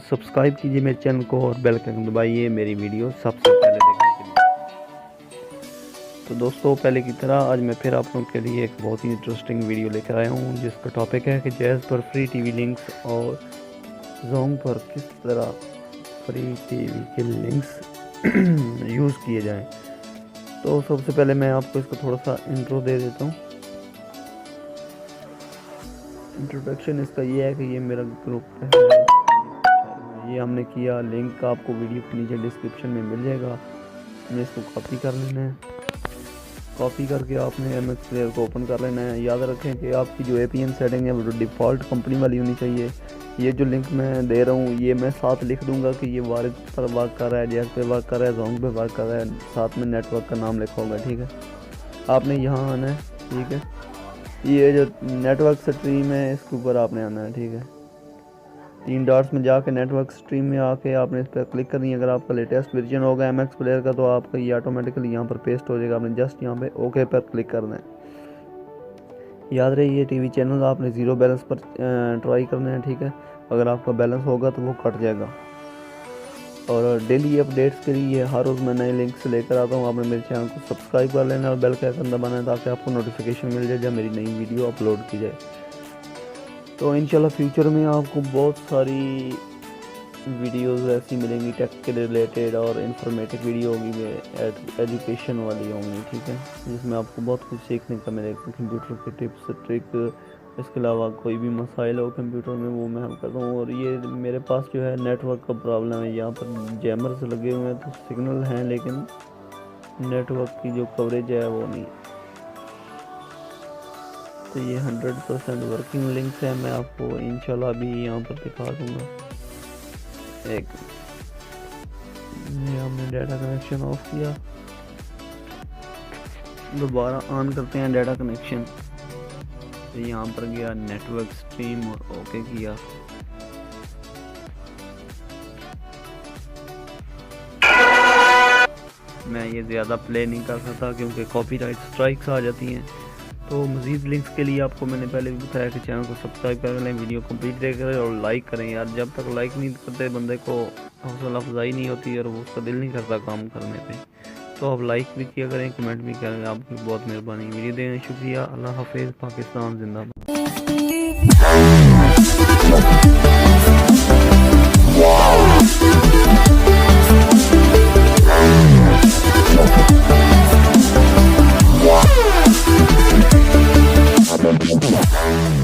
Subscribe कीजिए मेरे channel को और बेल आइकन दबाइए मेरी वीडियो सबसे पहले देखने के लिए। तो दोस्तों, पहले की तरह आज मैं फिर आप लोगों के लिए एक बहुत ही इंटरेस्टिंग वीडियो लेकर आया हूँ, जिसका टॉपिक है कि जैज़ पर फ्री टीवी लिंक्स और ज़ोंग पर किस तरह फ्री टीवी के लिंक्स यूज़ किए जाएं। तो सबसे पहले मैं आपको इसका थोड़ा सा इंट्रो दे देता हूँ। इंट्रोडक्शन इसका ये है कि ये मेरा ग्रुप है, ये हमने किया। लिंक आपको वीडियो के नीचे डिस्क्रिप्शन में मिल जाएगा। हमने इसको कॉपी कर लेना है। कॉपी करके आपने MX प्लेयर को ओपन कर लेना है। याद रखें कि आपकी जो APN सेटिंग है वो डिफ़ॉल्ट कंपनी वाली होनी चाहिए। ये जो लिंक मैं दे रहा हूँ ये मैं साथ लिख दूंगा कि ये वारिद पर वर्क कर रहा है, जैज़ पे वर्क कर रहा है, ज़ोंग पे वर्क कर रहा है, साथ में नेटवर्क का नाम लिखा होगा। ठीक है, आपने यहाँ आना है। ठीक है, ये जो नेटवर्क स्ट्रीम है इसके ऊपर आपने आना है। ठीक है, 3 डॉट्स में जाके नेटवर्क स्ट्रीम में आके आपने इस पर क्लिक करनी है। अगर आपका लेटेस्ट वर्जन होगा MX प्लेयर का तो आपका ये ऑटोमेटिकली यहाँ पर पेस्ट हो जाएगा। आपने जस्ट यहाँ पे ओके पर क्लिक करना है। याद रहे ये टीवी चैनल आपने 0 बैलेंस पर ट्राई करना है। ठीक है, अगर आपका बैलेंस होगा तो वो कट जाएगा। और डेली अपडेट्स के लिए हर रोज़ मैं नए लिंक्स लेकर आता हूँ। आपने मेरे चैनल को सब्सक्राइब कर लेना और बेल का आइकन दबाना है ताकि आपको नोटिफिकेशन मिल जाए जब मेरी नई वीडियो अपलोड की जाए। तो इंशाल्लाह फ्यूचर में आपको बहुत सारी वीडियोस ऐसी मिलेंगी टेक के रिलेटेड, और इंफॉर्मेटिव वीडियो होगी, एजुकेशन वाली होंगी। ठीक है, जिसमें आपको बहुत कुछ सीखने का मिलेगा, कंप्यूटर के टिप्स ट्रिक। इसके अलावा कोई भी मसाइल हो कंप्यूटर में वो मैं हल करता हूँ। और ये मेरे पास जो है नेटवर्क का प्रॉब्लम है, यहाँ पर जैमर्स लगे हुए हैं तो सिग्नल हैं लेकिन नेटवर्क की जो कवरेज है वो नहीं। तो ये 100% वर्किंग लिंक्स है। मैं आपको इंशाल्लाह अभी यहाँ पर दिखा दूंगा। एक ये हमने डाटा कनेक्शन ऑफ किया, दोबारा ऑन करते हैं डाटा कनेक्शन। तो यहाँ पर गया नेटवर्क स्ट्रीम और ओके किया। मैं ये ज़्यादा प्ले नहीं कर सकता क्योंकि कॉपीराइट स्ट्राइक्स आ जाती हैं। तो मज़ीद लिंक्स के लिए आपको मैंने पहले भी बताया कि चैनल को सब्सक्राइब कर लें, वीडियो कंप्लीट करें और लाइक करें। यार जब तक लाइक नहीं करते बंदे को हौसला अफजाई नहीं होती और वो उसका दिल नहीं करता काम करने पे। तो आप लाइक भी किया करें, कमेंट भी करें, आपकी बहुत मेहरबानी। वीडियो देने शुक्रिया। अल्लाह हाफिज़। पाकिस्तान जिंदाबाद। Wow.